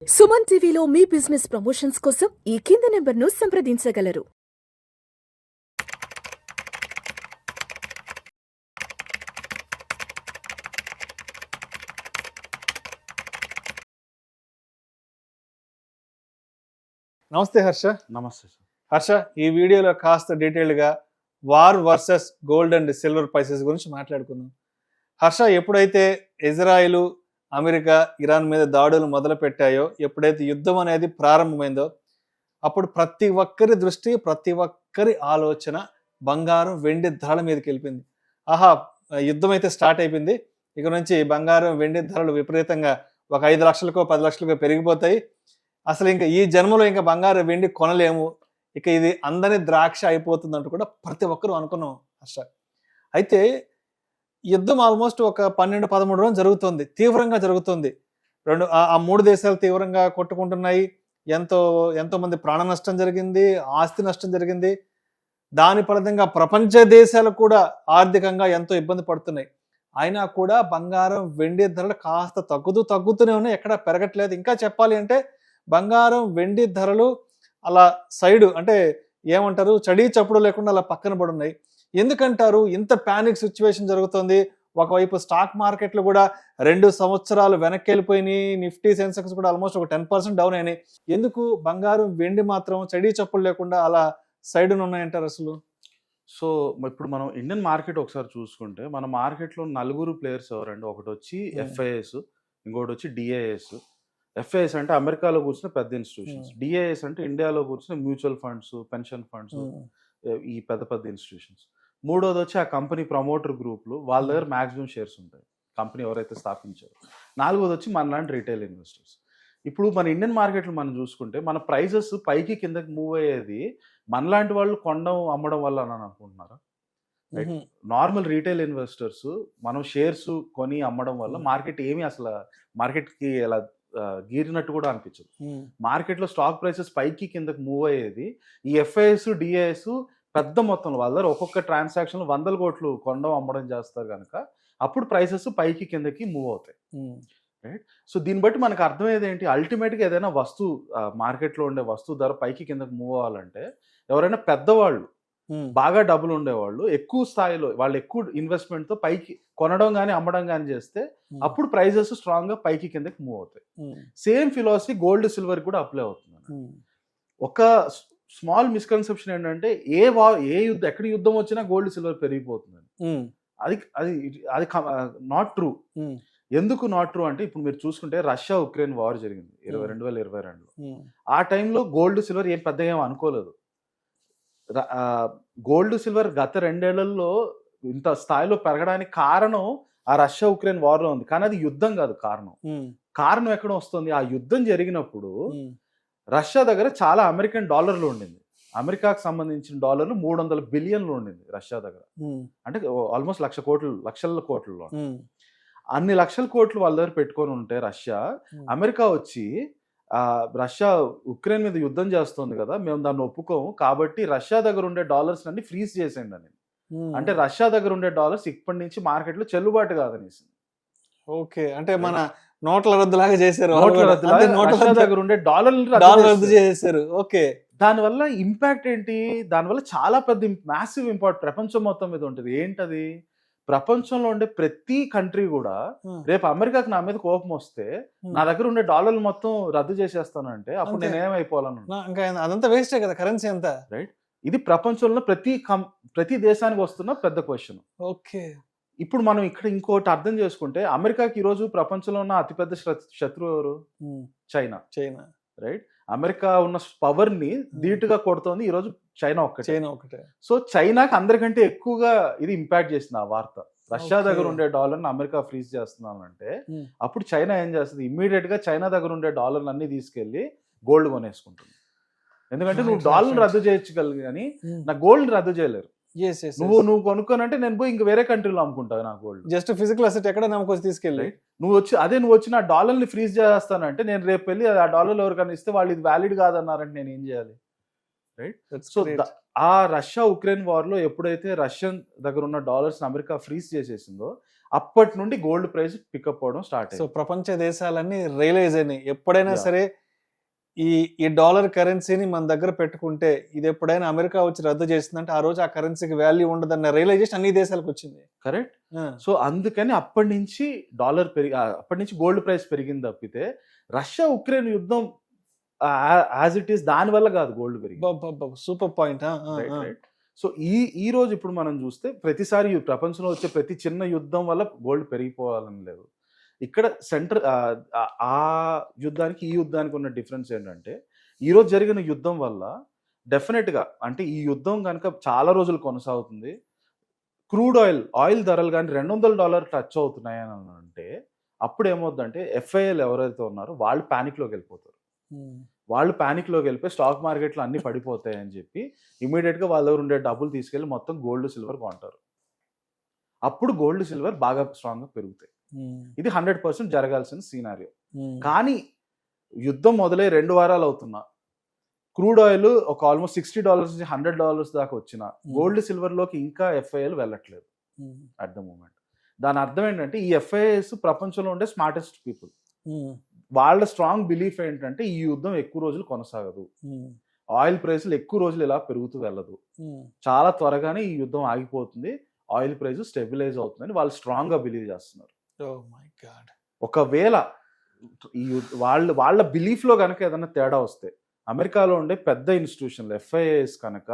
సుమన్ టీవీలో మీ business promotions కోసం ఈ కింది నెంబర్ను సంప్రదించగలరు. నమస్తే హర్ష. నమస్తే సార్. హర్ష, ఈ వీడియోలో కాస్త డీటెయిల్డ్గా war versus gold and silver prices గురించి మాట్లాడుకుందాం. హర్ష, ఎప్పుడైతే ఇజ్రాయిల్, అమెరికా, ఇరాన్ మీద దాడులు మొదలు పెట్టాయో, ఎప్పుడైతే యుద్ధం అనేది ప్రారంభమైందో, అప్పుడు ప్రతి ఒక్కరి దృష్టి, ప్రతి ఒక్కరి ఆలోచన బంగారం, వెండి ధరల మీదకి వెళ్ళిపోయింది. ఆహా, యుద్ధం అయితే స్టార్ట్ అయిపోయింది, ఇక నుంచి బంగారం, వెండి ధరలు విపరీతంగా ఒక 5 లక్షలకో 10 లక్షలకో పెరిగిపోతాయి, అసలు ఇంకా ఈ జన్మలో ఇంకా బంగారం వెండి కొనలేము, ఇక ఇది అందని ద్రాక్ష అయిపోతుందంటూ కూడా ప్రతి ఒక్కరూ అనుకున్నాం హర్ష. అయితే యుద్ధం ఆల్మోస్ట్ ఒక 12-13 రోజులు జరుగుతుంది, తీవ్రంగా జరుగుతుంది. ఆ 3 దేశాలు తీవ్రంగా కొట్టుకుంటున్నాయి. ఎంతో మంది ప్రాణ నష్టం జరిగింది, ఆస్తి నష్టం జరిగింది. దాని ఫలితంగా ప్రపంచ దేశాలు కూడా ఆర్థికంగా ఎంతో ఇబ్బంది పడుతున్నాయి. అయినా కూడా బంగారం, వెండి ధరలు కాస్త తగ్గుతూనే ఉన్నాయి, ఎక్కడ పెరగట్లేదు. ఇంకా చెప్పాలి అంటే బంగారం, వెండి ధరలు అలా సైడు అంటే ఏమంటారు, చడీ చప్పుడు లేకుండా అలా పక్కన పడి ఉన్నాయి. ఎందుకంటారు ఇంత ప్యానిక్ సిచ్యువేషన్ జరుగుతుంది? ఒకవైపు స్టాక్ మార్కెట్లు కూడా 2 సంవత్సరాలు వెనక్కి వెళ్ళిపోయినాయి. నిఫ్టీ, సెన్సెక్స్ కూడా ఆల్మోస్ట్ ఒక 10% డౌన్ అయినాయి. ఎందుకు బంగారం, వెండి మాత్రం చడీ చప్పుడు లేకుండా అలా సైడున ఉన్నాయంటారు అసలు? సో ఇప్పుడు మనం ఇండియన్ మార్కెట్ ఒకసారి చూసుకుంటే, మన మార్కెట్లో 4 ప్లేయర్స్ ఎవరండి? ఒకటి వచ్చి ఎఫ్ఐఎస్, ఇంకోటి వచ్చి డిఐఎస్. ఎఫ్ఐఎస్ అంటే అమెరికాలో కూర్చున్న పెద్ద ఇన్స్టిట్యూషన్స్, డిఐఎస్ అంటే ఇండియాలో కూర్చున్న మ్యూచువల్ ఫండ్స్, పెన్షన్ ఫండ్స్, ఈ పెద్ద పెద్ద ఇన్స్టిట్యూషన్స్. మూడోది వచ్చి ఆ కంపెనీ ప్రమోటర్ గ్రూప్లు, వాళ్ళ దగ్గర మ్యాక్సిమం షేర్స్ ఉంటాయి, కంపెనీ ఎవరైతే స్థాపించారో. నాలుగోది వచ్చి మనలాంటి రీటైల్ ఇన్వెస్టర్స్. ఇప్పుడు మన ఇండియన్ మార్కెట్లో మనం చూసుకుంటే, మన ప్రైజెస్ పైకి కిందకి మూవ్ అయ్యేది మనలాంటి వాళ్ళు కొనడం అమ్మడం వల్ల అని అనుకుంటున్నారా? రైట్. నార్మల్ రీటైల్ ఇన్వెస్టర్స్ మనం షేర్స్ కొని అమ్మడం వల్ల మార్కెట్ ఏమి అసలు మార్కెట్కి ఎలా గీరినట్టు కూడా అనిపించదు. మార్కెట్లో స్టాక్ ప్రైసెస్ పైకి కిందకి మూవ్ అయ్యేది ఈ ఎఫ్ఐఎస్, డిఐఎస్ పెద్ద మొత్తంలో వాళ్ళ దగ్గర ఒక్కొక్క ట్రాన్సాక్షన్ 100 కోట్లు కొనడం అమ్మడం చేస్తారు కనుక అప్పుడు ప్రైసెస్ పైకి కిందకి మూవ్ అవుతాయి. రైట్. సో దీన్ని బట్టి మనకు అర్థమయ్యేది ఏంటి, అల్టిమేట్గా ఏదైనా వస్తువు మార్కెట్లో ఉండే వస్తువు ధర పైకి కిందకి మూవ్ అవ్వాలంటే ఎవరైనా పెద్దవాళ్ళు, బాగా డబ్బులు ఉండేవాళ్ళు, ఎక్కువ స్థాయిలో వాళ్ళు ఎక్కువ ఇన్వెస్ట్మెంట్తో పైకి కొనడం కానీ అమ్మడం కానీ చేస్తే అప్పుడు ప్రైజెస్ స్ట్రాంగ్గా పైకి కిందకి మూవ్ అవుతాయి. సేమ్ ఫిలాసఫీ గోల్డ్, సిల్వర్ కూడా అప్లై అవుతుంది. ఒక స్మాల్ మిస్కన్సెప్షన్ ఏంటంటే ఎక్కడ యుద్ధం వచ్చినా గోల్డ్, సిల్వర్ పెరిగిపోతుందని. అది అది అది నాట్ ట్రూ. ఎందుకు నాట్ ట్రూ అంటే, ఇప్పుడు మీరు చూసుకుంటే రష్యా ఉక్రెయిన్ వార్ జరిగింది 2022లో. ఆ టైంలో గోల్డ్, సిల్వర్ ఏం పెద్దగా ఏం అనుకోలేదు. గోల్డ్, సిల్వర్ గత 2 ఏళ్లలో ఇంత స్థాయిలో పెరగడానికి కారణం ఆ రష్యా ఉక్రెయిన్ వార్లో ఉంది, కానీ అది యుద్ధం కాదు కారణం ఎక్కడ వస్తుంది? ఆ యుద్ధం జరిగినప్పుడు రష్యా దగ్గర చాలా అమెరికన్ డాలర్లు ఉండింది. అమెరికాకు సంబంధించిన డాలర్లు 300 బిలియన్లు ఉండింది రష్యా దగ్గర. అంటే ఆల్మోస్ట్ లక్షల కోట్లలో. అన్ని లక్షల కోట్లు వాళ్ళ దగ్గర పెట్టుకొని ఉంటే రష్యా, అమెరికా వచ్చి రష్యా ఉక్రెయిన్ మీద యుద్ధం చేస్తుంది కదా, మేము దాన్ని ఒప్పుకోము, కాబట్టి రష్యా దగ్గర ఉండే డాలర్స్ అన్ని ఫ్రీజ్ చేసేయండి అని. అంటే రష్యా దగ్గర ఉండే డాలర్స్ ఇప్పటి నుంచి మార్కెట్లో చెల్లుబాటు కాదనేసి. ఓకే, అంటే మన నోట్ల రద్దులాగా చేశారు. రష్యా దగ్గర ఉండే డాలర్లు రద్దు చేశారు. ఓకే, దానివల్ల ఇంపాక్ట్ ఏంటి? దానివల్ల చాలా పెద్ద మ్యాసివ్ ఇంపాక్ట్ ప్రపంచం మొత్తం మీద ఉంటుంది. ఏంటది? ప్రపంచంలో ఉండే ప్రతి కంట్రీ కూడా రేపు అమెరికాకి నా మీద కోపం వస్తే నా దగ్గర ఉండే డాలర్లు మొత్తం రద్దు చేసేస్తానంటే అప్పుడు నేను ఏమైపోవాలను? ఇంకా అదంతా వేస్టే కదా, కరెన్సీ అంతా. రైట్. ఇది ప్రపంచంలో ప్రతి దేశానికి వస్తున్న పెద్ద క్వశ్చన్. ఓకే, ఇప్పుడు మనం ఇక్కడ ఇంకోటి అర్థం చేసుకుంటే, అమెరికాకి ఈరోజు ప్రపంచంలో ఉన్న అతిపెద్ద శత్రువు ఎవరు? చైనా. రైట్. అమెరికా ఉన్న పవర్ ని ధీటుగా కొడుతోంది ఈరోజు చైనా ఒక్కటే. సో చైనాకి అందరికంటే ఎక్కువగా ఇది ఇంపాక్ట్ చేసింది ఆ వార్త. రష్యా దగ్గర ఉండే డాలర్ని అమెరికా ఫ్రీజ్ చేస్తున్నానంటే అప్పుడు చైనా ఏం చేస్తుంది? ఇమ్మీడియట్ గా చైనా దగ్గర ఉండే డాలర్లు అన్ని తీసుకెళ్లి గోల్డ్ కొనేసుకుంటుంది. ఎందుకంటే నువ్వు డాలర్ రద్దు చేయొచ్చు కానీ నా గోల్డ్ రద్దు చేయలేరు. నువ్వు కొనుక్కోనంటే నేను పోయి ఇంక వేరే కంట్రీలో అమ్ముకుంటావు నా గోల్డ్. జస్ట్ ఫిజికల్ అసెట్ ఎక్కడ నమ్ముకొచ్చి తీసుకెళ్ళి నువ్వు వచ్చి నా డాలర్ని ఫ్రీజ్ చేస్తానంటే నేను రేపు వెళ్ళి ఆ డాలర్లు ఎవరికైనా ఇస్తే వాళ్ళు ఇది వ్యాలిడ్ కాదన్నారంటే నేను ఏం చేయాలి? రైట్. సో ఆ రష్యా ఉక్రెయిన్ వార్లో ఎప్పుడైతే రష్యన్ దగ్గర ఉన్న డాలర్స్ అమెరికా ఫ్రీజ్ చేసేసిందో అప్పటి నుండి గోల్డ్ ప్రైస్ పికప్ అవడం స్టార్ట్ సో అయింది. ప్రపంచ దేశాలన్నీ రియలైజ్ అయినాయి, ఎప్పుడైనా Yeah. సరే ఈ డాలర్ కరెన్సీని మన దగ్గర పెట్టుకుంటే ఇది ఎప్పుడైనా అమెరికా వచ్చి రద్దు చేసిందంటే ఆ రోజు ఆ కరెన్సీకి వాల్యూ ఉండదన్న రియలైజేషన్ అన్ని దేశాలకు వచ్చింది. కరెక్ట్. సో అందుకని అప్పటి నుంచి అప్పటి నుంచి గోల్డ్ ప్రైస్ పెరిగింది తప్పితే రష్యా ఉక్రెయిన్ యుద్ధం యాజ్ ఇట్ ఈస్ దాని వల్ల కాదు గోల్డ్ పెరిగింది. Super point. రైట్. సో ఈ రోజు ఇప్పుడు మనం చూస్తే ప్రతిసారి ఈ ప్రపంచంలో వచ్చే ప్రతి చిన్న యుద్ధం వల్ల గోల్డ్ పెరిగిపోవాలని లేదు. ఇక్కడ ఆ యుద్ధానికి ఈ యుద్ధానికి ఉన్న డిఫరెన్స్ ఏంటంటే ఈ రోజు జరిగిన యుద్ధం వల్ల డెఫినెట్ గా అంటే ఈ యుద్ధం కనుక చాలా రోజులు కొనసాగుతుంది, క్రూడ్ ఆయిల్ ధరలు కానీ $200 టచ్ అవుతున్నాయి అని అంటే అప్పుడు ఏమవుతుందంటే ఎఫ్ఐఎల్ ఎవరైతే ఉన్నారో వాళ్ళు ప్యానిక్లోకి వెళ్ళిపోతారు. వాళ్ళు ప్యానిక్లోకి వెళ్ళిపోయి స్టాక్ మార్కెట్లో అన్ని పడిపోతాయి అని చెప్పి ఇమీడియట్గా వాళ్ళ దగ్గర ఉండే డబ్బులు తీసుకెళ్ళి మొత్తం గోల్డ్ సిల్వర్ కొంటారు. అప్పుడు గోల్డ్ సిల్వర్ బాగా స్ట్రాంగ్గా పెరుగుతాయి. ఇది 100% జరగాల్సిన సీనారియో. కానీ యుద్ధం మొదలై 2 వారాలు అవుతున్నా క్రూడ్ ఆయిల్ ఒక ఆల్మోస్ట్ $60 నుంచి $100 దాకా వచ్చిన గోల్డ్ సిల్వర్లోకి ఇంకా ఎఫ్ఐఎల్ వెళ్ళట్లేదు అట్ ద మూమెంట్. దాని అర్థం ఏంటంటే ఈ ఎఫ్ఐఎస్ ప్రపంచంలో ఉండే స్మార్టెస్ట్ పీపుల్. వాళ్ళ స్ట్రాంగ్ బిలీఫ్ ఏంటంటే ఈ యుద్ధం ఎక్కువ రోజులు కొనసాగదు, ఆయిల్ ప్రైస్లు ఎక్కువ రోజులు ఇలా పెరుగుతూ వెళ్ళదు, చాలా త్వరగానే ఈ యుద్ధం ఆగిపోతుంది, ఆయిల్ ప్రైస్ స్టెబిలైజ్ అవుతుందని వాళ్ళు స్ట్రాంగ్ గా బిలీవ్ చేస్తున్నారు. ఒకవేళ ఈ వాళ్ళ బిలీఫ్ లో కనుక ఏదైనా తేడా వస్తే అమెరికాలో ఉండే పెద్ద ఇన్స్టిట్యూషన్లు ఎఫ్ఐఎస్ కనుక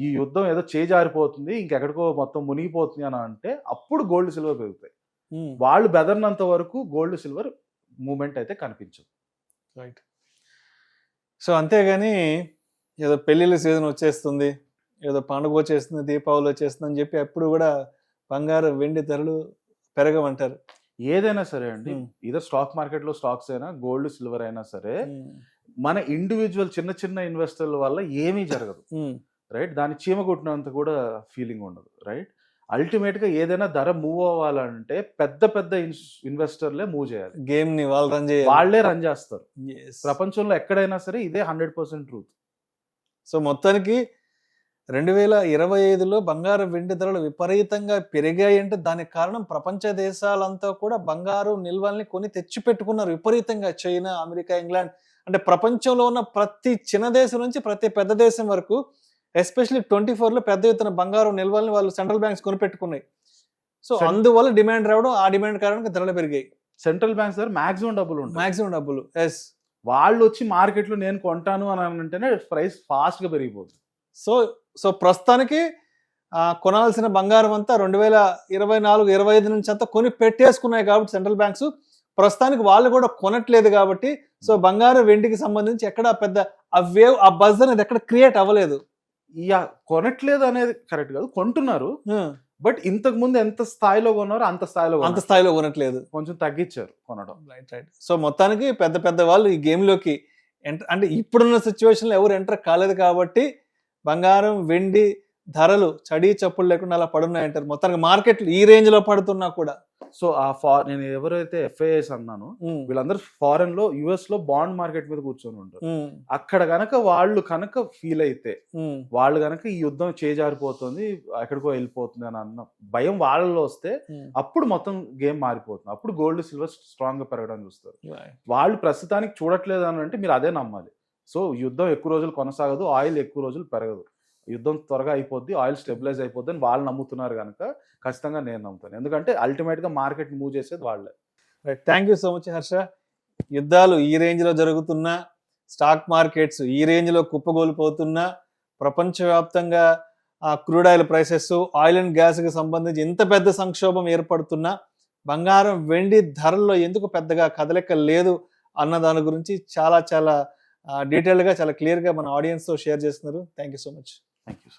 ఈ యుద్ధం ఏదో చేజారిపోతుంది ఇంకెక్కడికో మొత్తం మునిగిపోతుంది అని అంటే అప్పుడు గోల్డ్ సిల్వర్ పెరుగుతాయి. వాళ్ళు బెదర్నంత వరకు గోల్డ్ సిల్వర్ మూమెంట్ అయితే కనిపించదు. రైట్. సో అంతేగాని ఏదో పెళ్ళిళ్ళ సీజన్ వచ్చేస్తుంది, ఏదో పండుగ వచ్చేస్తుంది, దీపావళి వచ్చేస్తుంది అని చెప్పి అప్పుడు కూడా బంగారు వెండి ధరలు పెరగమంటారు. ఏదైనా సరే అండి, ఇదో స్టాక్ మార్కెట్లో స్టాక్స్ అయినా గోల్డ్ సిల్వర్ అయినా సరే మన ఇండివిజువల్ చిన్న చిన్న ఇన్వెస్టర్ల వల్ల ఏమీ జరగదు. రైట్. దాని చీమ కొట్టినంత కూడా ఫీలింగ్ ఉండదు. రైట్. అల్టిమేట్ గా ఏదైనా ధర మూవ్ అవ్వాలంటే పెద్ద పెద్ద ఇన్వెస్టర్లే మూవ్ చేయాలి. గేమ్ ని వాళ్ళే రన్ చేస్తారు. ప్రపంచంలో ఎక్కడైనా సరే ఇదే 100% ట్రూత్. సో మొత్తానికి 2025లో బంగారు వెండి ధరలు విపరీతంగా పెరిగాయి అంటే దానికి కారణం ప్రపంచ దేశాలంతా కూడా బంగారు నిల్వల్ని కొని తెచ్చి పెట్టుకున్నారు విపరీతంగా. చైనా, అమెరికా, ఇంగ్లాండ్ అంటే ప్రపంచంలో ఉన్న ప్రతి చిన్న దేశం నుంచి ప్రతి పెద్ద దేశం వరకు ఎస్పెషల్లీ 24లో పెద్ద ఎత్తున బంగారు నిల్వల్ని వాళ్ళు సెంట్రల్ బ్యాంక్స్ కొనిపెట్టుకున్నాయి. సో అందువల్ల డిమాండ్ రావడం, ఆ డిమాండ్ కారణంగా ధరలు పెరిగాయి. సెంట్రల్ బ్యాంక్స్ దగ్గర మాక్సిమం డబ్బులు ఎస్. వాళ్ళు వచ్చి మార్కెట్లో నేను కొంటాను అని అంటేనే ప్రైస్ ఫాస్ట్ గా పెరిగిపోతుంది. సో ప్రస్తుతానికి కొనాల్సిన బంగారం అంతా 2024-25 నుంచి అంతా కొని పెట్టేసుకున్నాయి కాబట్టి సెంట్రల్ బ్యాంక్స్ ప్రస్తుతానికి వాళ్ళు కూడా కొనట్లేదు కాబట్టి సో బంగారు వెండికి సంబంధించి ఎక్కడ పెద్ద ఆ బజ్ అనేది ఎక్కడ క్రియేట్ అవ్వలేదు. కొనట్లేదు అనేది కరెక్ట్ కాదు, కొంటున్నారు. బట్ ఇంతకు ముందు ఎంత స్థాయిలో కొన్నారో అంత స్థాయిలో కొనట్లేదు, కొంచెం తగ్గించారు కొనడం. రైట్. సో మొత్తానికి పెద్ద పెద్ద వాళ్ళు ఈ గేమ్లోకి అంటే ఇప్పుడున్న సిచ్యువేషన్లో ఎవరు ఎంటర్ కాలేదు కాబట్టి బంగారం వెండి ధరలు చడి చప్పులు లేకుండా అలా పడున్నాయంటారు. మొత్తానికి మార్కెట్లు ఈ రేంజ్ లో పడుతున్నా కూడా. సో నేను ఎవరైతే ఎఫ్ఐఎస్ అన్నాను వీళ్ళందరూ ఫారెన్ లో యుఎస్ లో బాండ్ మార్కెట్ మీద కూర్చొని ఉంటారు. అక్కడ గనక వాళ్ళు కనుక ఫీల్ అయితే వాళ్ళు గనక ఈ యుద్ధం చేజారిపోతుంది ఎక్కడికో వెళ్ళిపోతుంది అని అన్న భయం వాళ్ళలో వస్తే అప్పుడు మొత్తం గేమ్ మారిపోతుంది. అప్పుడు గోల్డ్ సిల్వర్ స్ట్రాంగ్ గా పెరగడం చూస్తారు. వాళ్ళు ప్రస్తుతానికి చూడట్లేదు అని అంటే మీరు అదే నమ్మాలి. సో యుద్ధం ఎక్కువ రోజులు కొనసాగదు, ఆయిల్ ఎక్కువ రోజులు పెరగదు, యుద్ధం త్వరగా అయిపోద్ది, ఆయిల్ స్టెబిలైజ్ అయిపోద్ది అని వాళ్ళు నమ్ముతున్నారు కనుక ఖచ్చితంగా నేను నమ్ముతాను. ఎందుకంటే అల్టిమేట్ గా మార్కెట్ మూవ్ చేసేది వాళ్ళే. Right. Thank you so much Harsha. యుద్ధాలు ఈ రేంజ్ లో జరుగుతున్నా, స్టాక్ మార్కెట్స్ ఈ రేంజ్ లో కుప్పగోలిపోతున్నా, ప్రపంచవ్యాప్తంగా crude oil prices, oil and gas కి సంబంధించి ఇంత పెద్ద సంక్షోభం ఏర్పడుతున్నా బంగారం వెండి ధరల్లో ఎందుకు పెద్దగా కదలిక లేదు అన్న దాని గురించి చాలా డీటెయిల్గా చాలా క్లియర్గా మన ఆడియన్స్తో షేర్ చేస్తున్నారు. Thank you so much. Thank you.